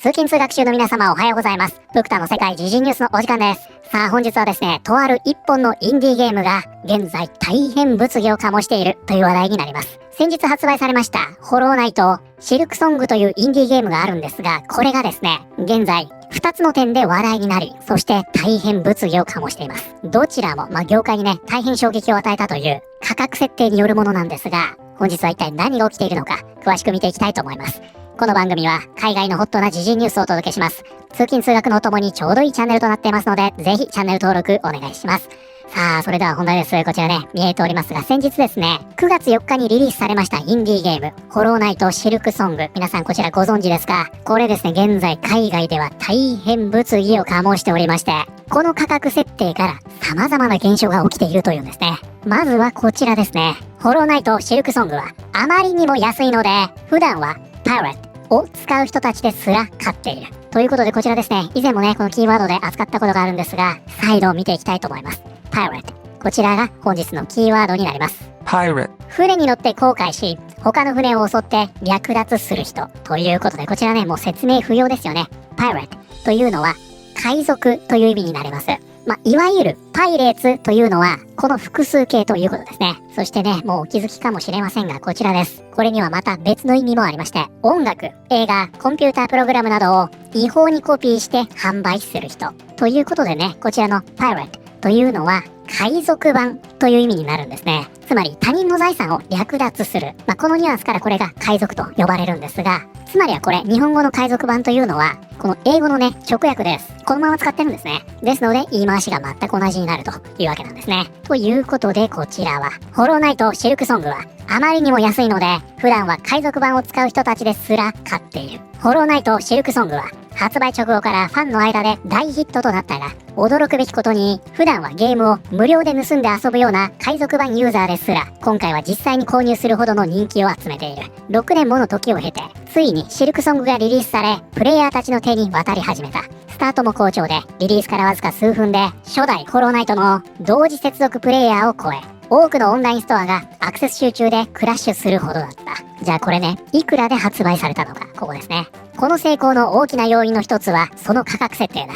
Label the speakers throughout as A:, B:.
A: 通勤通学中の皆様おはようございます。ブクタの世界時事ニュースのお時間です。さあ本日はですね、とある一本のインディーゲームが現在大変物議を醸しているという話題になります。先日発売されましたホローナイト、シルクソングというインディーゲームがあるんですが、これがですね、現在2つの点で話題になり、そして大変物議を醸しています。どちらも業界にね、大変衝撃を与えたという価格設定によるものなんですが、本日は一体何が起きているのか詳しく見ていきたいと思います。この番組は海外のホットな時事ニュースをお届けします。通勤通学のお供にちょうどいいチャンネルとなっていますので、ぜひチャンネル登録お願いします。さあ、それでは本題です。こちらね、見えておりますが、先日ですね、9月4日にリリースされましたインディーゲーム、ホローナイトシルクソング。皆さんこちらご存知ですか？これですね、現在海外では大変物議を醸しておりまして、この価格設定から様々な現象が起きているというんですね。まずはこちらですね。ホローナイトシルクソングはあまりにも安いので、普段はパイレットを使う人たちですら買っている。ということでこちらですね、以前もね、このキーワードで扱ったことがあるんですが、再度見ていきたいと思います。パイレット。こちらが本日のキーワードになります。
B: Pirate.
A: 船に乗って航海し、他の船を襲って略奪する人。ということで、こちらね、もう説明不要ですよね。パイレットというのは、海賊という意味になります。いわゆるパイレーツというのは、この複数形ということですね。そしてね、もうお気づきかもしれませんが、こちらです。これにはまた別の意味もありまして、音楽、映画、コンピュータープログラムなどを違法にコピーして販売する人。ということでね、こちらのパイレットというのは、海賊版という意味になるんですね。つまり他人の財産を略奪する。このニュアンスからこれが海賊と呼ばれるんですが、つまりはこれ、日本語の海賊版というのは、この英語のね、直訳です。このまま使ってるんですね。ですので、言い回しが全く同じになるというわけなんですね。ということで、こちらは、ホローナイトシルクソングは、あまりにも安いので、普段は海賊版を使う人たちですら買っている。ホローナイトシルクソングは、発売直後からファンの間で大ヒットとなったが、驚くべきことに、普段はゲームを無料で盗んで遊ぶような海賊版ユーザーですら、今回は実際に購入するほどの人気を集めている。6年もの時を経て、ついにシルクソングがリリースされ、プレイヤーたちの手に渡り始めた。スタートも好調で、リリースからわずか数分で、初代ホローナイトの同時接続プレイヤーを超え、多くのオンラインストアがアクセス集中でクラッシュするほどだった。じゃあこれね、いくらで発売されたのか、ここですね。この成功の大きな要因の一つは、その価格設定だ。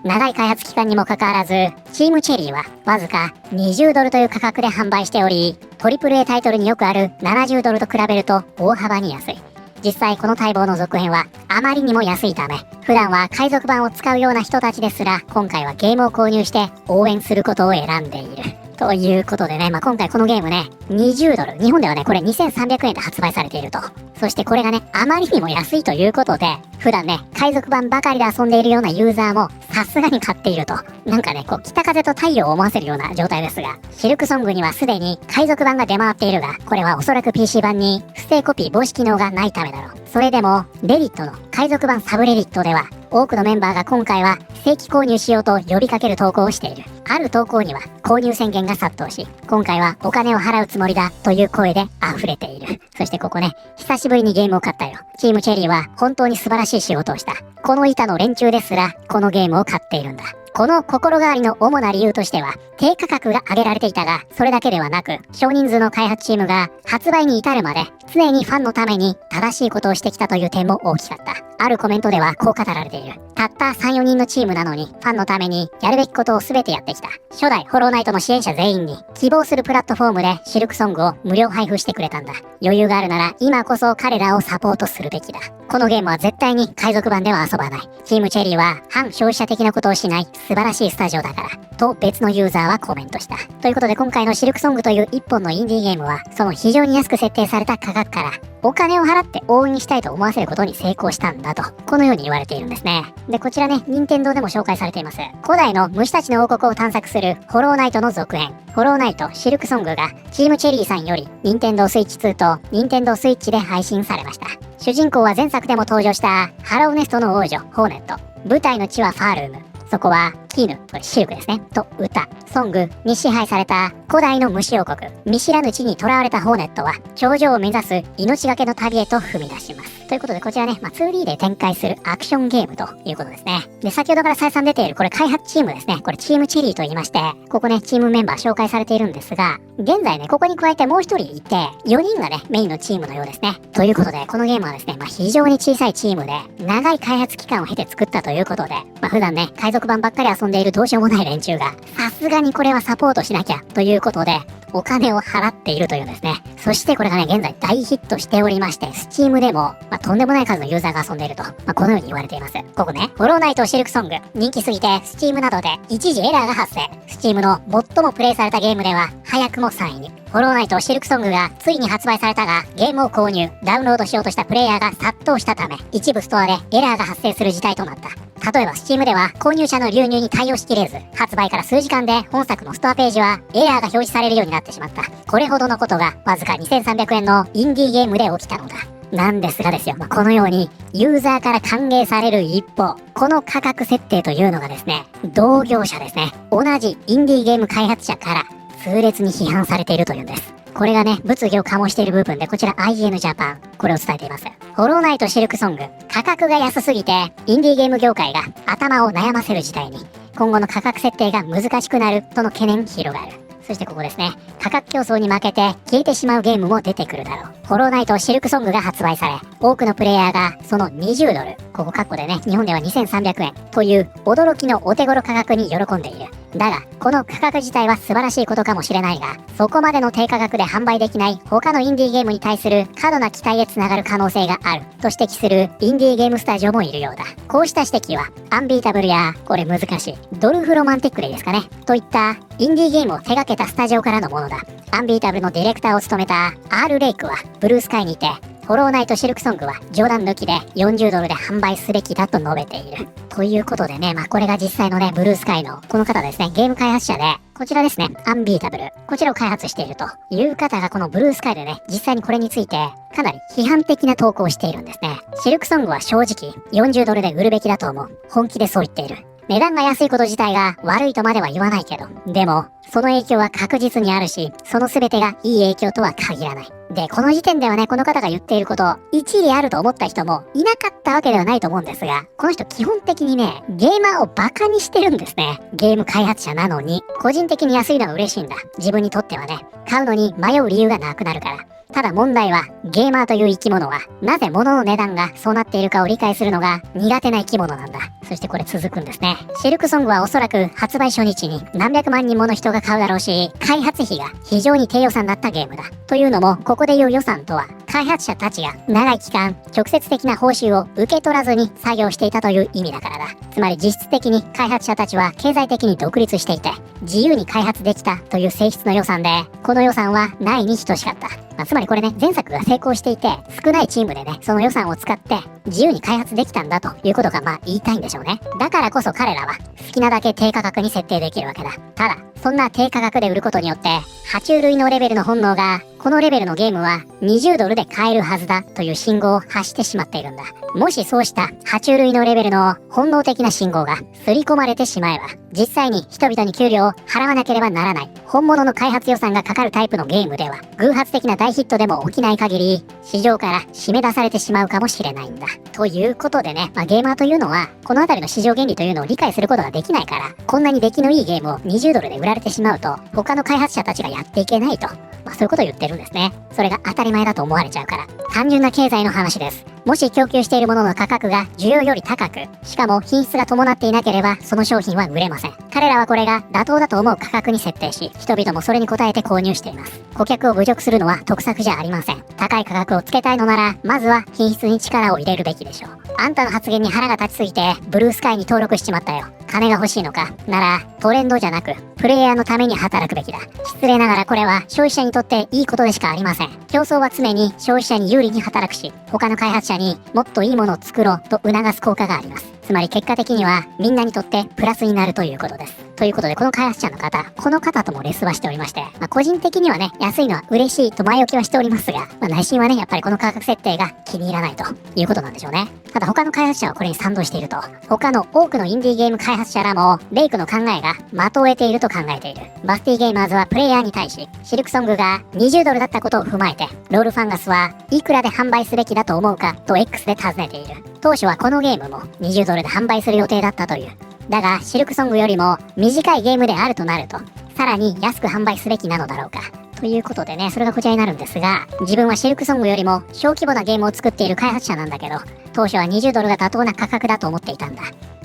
A: 長い開発期間にもかかわらず、チームチェリーはわずか20ドルという価格で販売しており、AAA タイトルによくある70ドルと比べると大幅に安い。実際この待望の続編はあまりにも安いため、普段は海賊版を使うような人たちですら、今回はゲームを購入して応援することを選んでいる。ということでね、今回このゲームね、20ドル。日本ではね、これ2300円で発売されていると。そしてこれがね、あまりにも安いということで、普段ね、海賊版ばかりで遊んでいるようなユーザーも、さすがに買っていると。なんかね、北風と太陽を思わせるような状態ですが、シルクソングにはすでに海賊版が出回っているが、これはおそらく PC 版に不正コピー防止機能がないためだろう。それでも、レディットの海賊版サブレディットでは、多くのメンバーが今回は正規購入しようと呼びかける投稿をしている。ある投稿には購入宣言が殺到し、今回はお金を払うつもりだという声で溢れている。そしてここね、久しぶりにゲームを買ったよ。チームチェリーは本当に素晴らしい仕事をした。この板の連中ですらこのゲームを買っているんだ。この心変わりの主な理由としては、低価格が挙げられていたが、それだけではなく、少人数の開発チームが発売に至るまで、常にファンのために正しいことをしてきたという点も大きかった。あるコメントではこう語られている。たった3、4人のチームなのに、ファンのためにやるべきことを全てやってきた。初代ホローナイトの支援者全員に、希望するプラットフォームでシルクソングを無料配布してくれたんだ。余裕があるなら、今こそ彼らをサポートするべきだ。このゲームは絶対に海賊版では遊ばない。チームチェリーは反消費者的なことをしない素晴らしいスタジオだから。と別のユーザーはコメントした。ということで今回のシルクソングという一本のインディーゲームは、その非常に安く設定された価格から、お金を払って応援したいと思わせることに成功したんだと、このように言われているんですね。で、こちらね、任天堂でも紹介されています。古代の虫たちの王国を探索するホローナイトの続編、ホローナイトシルクソングがチームチェリーさんより任天堂スイッチ2と任天堂スイッチで配信されました。主人公は前作でも登場したハローネストの王女ホーネット。舞台の地はファールーム。そこは絹、これシルクですね、と歌、ソングに支配された古代の虫王国、見知らぬ地に囚われたホーネットは、頂上を目指す命がけの旅へと踏み出します。ということで、こちらね、2D で展開するアクションゲームということですね。で、先ほどから再三出ている、これ開発チームですね。これチームチェリーと言いまして、ここね、チームメンバー紹介されているんですが、現在ね、ここに加えてもう一人いて、4人がね、メインのチームのようですね。ということで、このゲームはですね、非常に小さいチームで、長い開発期間を経て作ったということで、普段ね、海賊版ばっかり遊んでいるどうしようもない連中が、さすがにこれはサポートしなきゃ、ということで、お金を払っているというんですね。そしてこれがね、現在大ヒットしておりまして、Steam でも、とんでもない数のユーザーが遊んでいると、このように言われています。ここね、ホローナイトシルクソング、人気すぎて、Steam などで一時エラーが発生。Steam の最もプレイされたゲームでは、早くも3位に。ホローナイトシルクソングがついに発売されたが、ゲームを購入、ダウンロードしようとしたプレイヤーが殺到したため、一部ストアでエラーが発生する事態となった。例えば Steam では購入者の流入に対応しきれず、発売から数時間で本作のストアページはエラーが表示されるようになってしまった。これほどのことがわずか2300円のインディーゲームで起きたのだ。なんですがですよ、このようにユーザーから歓迎される一方、この価格設定というのがですね、同業者ですね、同じインディーゲーム開発者から痛烈に批判されているというんです。これがね、物議を醸している部分で、こちら IGN Japan、これを伝えています。ホローナイトシルクソング、価格が安すぎて、インディーゲーム業界が頭を悩ませる事態に、今後の価格設定が難しくなるとの懸念広がる。そしてここですね、価格競争に負けて消えてしまうゲームも出てくるだろう。ホローナイトシルクソングが発売され、多くのプレイヤーがその20ドル、ここカッコでね、日本では2300円という驚きのお手頃価格に喜んでいる。だが、この価格自体は素晴らしいことかもしれないが、そこまでの低価格で販売できない他のインディーゲームに対する過度な期待へつながる可能性があると指摘するインディーゲームスタジオもいるようだ。こうした指摘は、アンビータブルや、これ難しい、ドルフロマンティックレイですかね、といったインディーゲームを手掛けたスタジオからのものだ。アンビータブルのディレクターを務めた R レイクは、ブルースカイにて、ホローナイトシルクソングは冗談抜きで40ドルで販売すべきだと述べている。ということでね、これが実際のね、ブルースカイのこの方ですね、ゲーム開発者で、こちらですね、アンビータブル。こちらを開発しているという方がこのブルースカイでね、実際にこれについてかなり批判的な投稿をしているんですね。シルクソングは正直40ドルで売るべきだと思う。本気でそう言っている。値段が安いこと自体が悪いとまでは言わないけど、でも、その影響は確実にあるし、その全てがいい影響とは限らない。で、この時点ではね、この方が言っていること、一理あると思った人もいなかったわけではないと思うんですが、この人基本的にね、ゲーマーをバカにしてるんですね。ゲーム開発者なのに、個人的に安いのは嬉しいんだ。自分にとってはね、買うのに迷う理由がなくなるから。ただ問題は、ゲーマーという生き物は、なぜ物の値段がそうなっているかを理解するのが苦手な生き物なんだ。そしてこれ続くんですね。シルクソングはおそらく発売初日に何百万人もの人が買うだろうし、開発費が非常に低予算だったゲームだ。というのも、ここで言う予算とは、開発者たちが長い期間、直接的な報酬を受け取らずに作業していたという意味だからだ。つまり実質的に開発者たちは経済的に独立していて、自由に開発できたという性質の予算で、この予算はないに等しかった。つまりこれね、前作が成功していて、少ないチームでね、その予算を使って自由に開発できたんだということが言いたいんでしょうね。だからこそ彼らは好きなだけ低価格に設定できるわけだ。ただ、そんな低価格で売ることによって、爬虫類のレベルの本能が、このレベルのゲームは20ドルで買えるはずだという信号を発してしまっているんだ。もしそうした爬虫類のレベルの本能的な信号が刷り込まれてしまえば、実際に人々に給料を払わなければならない本物の開発予算がかかるタイプのゲームでは、偶発的な大ヒットでも起きない限り、市場から締め出されてしまうかもしれないんだ。ということでね、ゲーマーというのは、このあたりの市場原理というのを理解することができないから、こんなに出来のいいゲームを20ドルで売られてしまうと、他の開発者たちがやっていけないと。そういうことを言ってるんですね。それが当たり前だと思われちゃうから。単純な経済の話です。もし供給しているものの価格が需要より高く、しかも品質が伴っていなければ、その商品は売れません。彼らはこれが妥当だと思う価格に設定し、人々もそれに応えて購入しています。顧客を侮辱するのは得策じゃありません。高い価格をつけたいのなら、まずは品質に力を入れるべきでしょう。あんたの発言に腹が立ちすぎて、ブルースカイに登録しちまったよ。金が欲しいのかなら、トレンドじゃなく、プレイヤーのために働くべきだ。失礼ながらこれは消費者にとっていいことでしかありません。競争は常に消費者に有利に働くし、他の開発者にもっといいものを作ろうと促す効果があります。つまり結果的にはみんなにとってプラスになるということです。ということで、この開発者の方、この方ともレスはしておりまして、個人的にはね、安いのは嬉しいと前置きはしておりますが、内心はね、やっぱりこの価格設定が気に入らないということなんでしょうね。ただ他の開発者はこれに賛同していると。他の多くのインディーゲーム開発者らも、レイクの考えが的を得ていると考えている。バスティゲーマーズはプレイヤーに対し、シルクソングが20ドルだったことを踏まえて、ロールファンガスはいくらで販売すべきだと思うかと X で尋ねている。当初はこのゲームも20ドルで販売する予定だったという。だが、シルクソングよりも短いゲームであるとなると、さらに安く販売すべきなのだろうか。ということでね、それがこちらになるんですが、自分はシルクソングよりも小規模なゲームを作っている開発者なんだけど、当初は20ドルが妥当な価格だと思っていたんだ。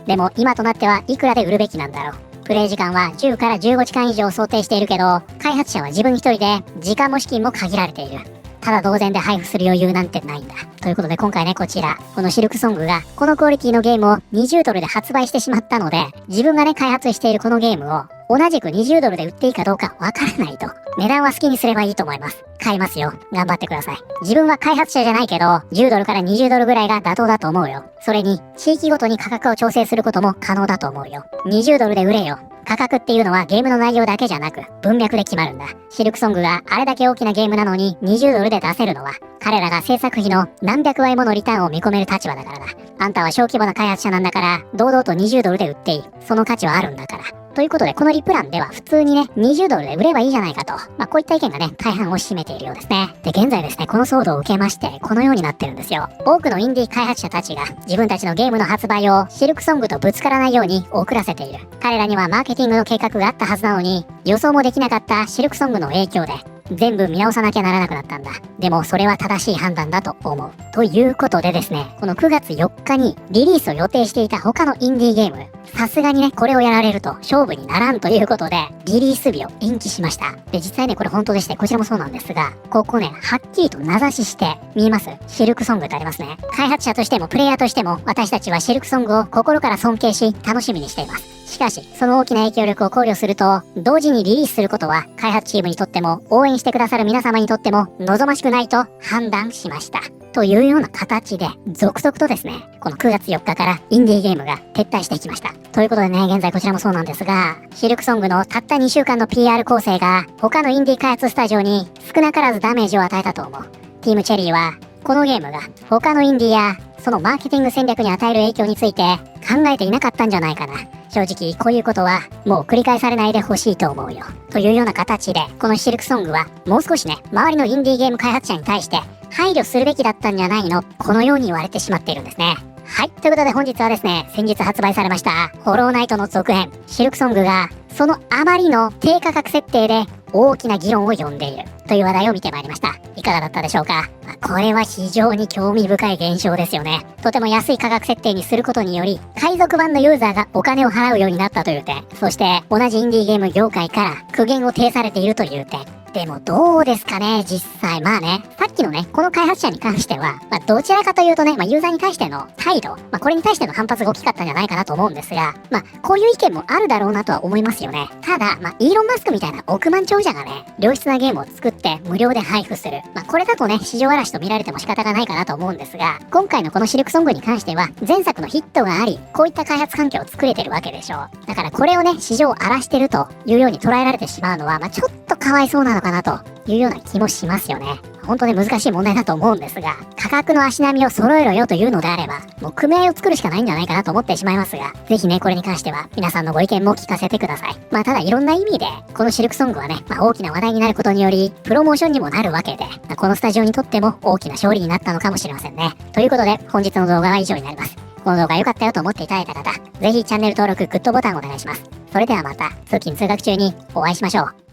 A: でも今となってはいくらで売るべきなんだろう。プレイ時間は10から15時間以上想定しているけど、開発者は自分一人で時間も資金も限られている。ただ同然で配布する余裕なんてないんだ。ということで今回ね、こちら、このシルクソングがこのクオリティのゲームを20ドルで発売してしまったので、自分がね、開発しているこのゲームを同じく20ドルで売っていいかどうかわからないと。値段は好きにすればいいと思います。買いますよ。頑張ってください。自分は開発者じゃないけど、10ドルから20ドルぐらいが妥当だと思うよ。それに、地域ごとに価格を調整することも可能だと思うよ。20ドルで売れよ。価格っていうのはゲームの内容だけじゃなく文脈で決まるんだ。シルクソングがあれだけ大きなゲームなのに20ドルで出せるのは彼らが制作費の何百倍ものリターンを見込める立場だからだ。あんたは小規模な開発者なんだから堂々と20ドルで売っていい。その価値はあるんだから。ということでこのリプランでは普通にね20ドルで売ればいいじゃないかと、こういった意見がね大半を占めているようですね。で現在ですねこの騒動を受けましてこのようになってるんですよ。多くのインディー開発者たちが自分たちのゲームの発売をシルクソングとぶつからないように遅らせている。彼らにはマーケティングの計画があったはずなのに予想もできなかったシルクソングの影響で全部見直さなきゃならなくなったんだ。でもそれは正しい判断だと思う。ということでですね、この9月4日にリリースを予定していた他のインディーゲーム、さすがにね、これをやられると勝負にならんということで、リリース日を延期しました。で、実際ね、これ本当でして、こちらもそうなんですが、ここね、はっきりと名指しして、見えます？シルクソングってありますね。開発者としてもプレイヤーとしても、私たちはシルクソングを心から尊敬し、楽しみにしています。しかし、その大きな影響力を考慮すると、同時にリリースすることは、開発チームにとっても、応援してくださる皆様にとっても、望ましくないと判断しました。というような形で、続々とですね、この9月4日からインディーゲームが撤退していきました。ということでね、現在こちらもそうなんですが、シルクソングのたった2週間の PR 構成が、他のインディー開発スタジオに少なからずダメージを与えたと思う。ティームチェリーは、このゲームが他のインディーやそのマーケティング戦略に与える影響について考えていなかったんじゃないかな。正直こういうことはもう繰り返されないでほしいと思うよ。というような形でこのシルクソングはもう少しね、周りのインディーゲーム開発者に対して配慮するべきだったんじゃないの、このように言われてしまっているんですね。はい、ということで本日はですね、先日発売されましたホローナイトの続編シルクソングがそのあまりの低価格設定で大きな議論を呼んでいるという話題を見てまいりました。いかがだったでしょうか？これは非常に興味深い現象ですよね。とても安い価格設定にすることにより海賊版のユーザーがお金を払うようになったという点、そして同じインディーゲーム業界から苦言を呈されているという点。でもどうですかね、実際。まあね、さっきのね、この開発者に関しては、どちらかというとね、ユーザーに対しての態度、これに対しての反発が大きかったんじゃないかなと思うんですが、こういう意見もあるだろうなとは思いますよね。ただ、イーロン・マスクみたいな億万長者がね、良質なゲームを作って無料で配布する。これだとね、市場嵐と見られても仕方がないかなと思うんですが、今回のこのシルクソングに関しては、前作のヒットがあり、こういった開発環境を作れてるわけでしょう。だからこれをね、市場を荒らしてるというように捉えられてしまうのは、ちょっとかわいそうなのかなというような気もしますよね。本当に難しい問題だと思うんですが、価格の足並みを揃えろよというのであれば、もう組合を作るしかないんじゃないかなと思ってしまいますが、ぜひね、これに関しては皆さんのご意見も聞かせてください。ただいろんな意味で、このシルクソングはね、大きな話題になることにより、プロモーションにもなるわけで、このスタジオにとっても大きな勝利になったのかもしれませんね。ということで、本日の動画は以上になります。この動画良かったよと思っていただいた方、ぜひチャンネル登録、グッドボタンをお願いします。それではまた、通勤通学中にお会いしましょう。